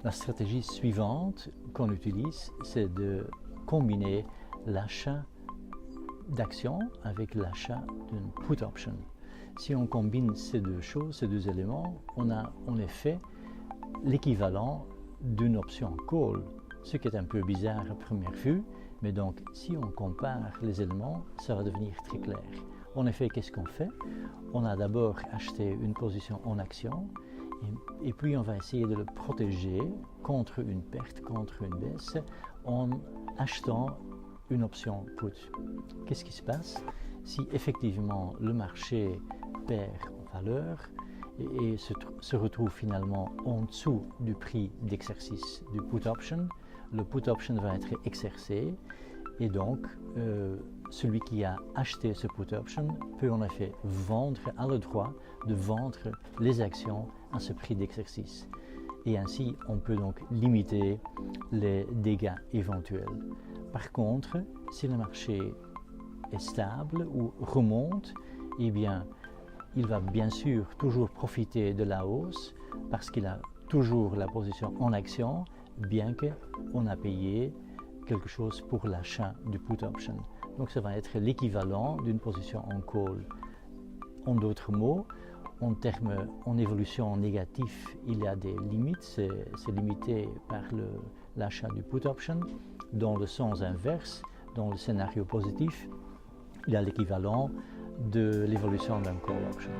La stratégie suivante qu'on utilise, c'est de combiner l'achat d'actions avec l'achat d'une put option. Si on combine ces deux choses, ces deux éléments, on a en effet l'équivalent d'une option call, ce qui est un peu bizarre à première vue, mais donc si on compare les éléments, ça va devenir très clair. En effet, qu'est-ce qu'on fait? On a d'abord acheté une position en action et puis on va essayer de le protéger contre une perte, contre une baisse, en achetant une option put. Qu'est-ce qui se passe? Si effectivement le marché perd en valeur et se retrouve finalement en dessous du prix d'exercice du put option, le put option va être exercé et donc celui qui a acheté ce put option peut en effet a le droit de vendre les actions à ce prix d'exercice. Et ainsi, on peut donc limiter les dégâts éventuels. Par contre, si le marché est stable ou remonte, eh bien, il va bien sûr toujours profiter de la hausse parce qu'il a toujours la position en action, bien qu'on a payé quelque chose pour l'achat du put option. Donc ça va être l'équivalent d'une position en call. En d'autres mots, en évolution négative, il y a des limites, c'est limité par l'achat du put option. Dans le sens inverse, dans le scénario positif, il y a l'équivalent de l'évolution d'un call option.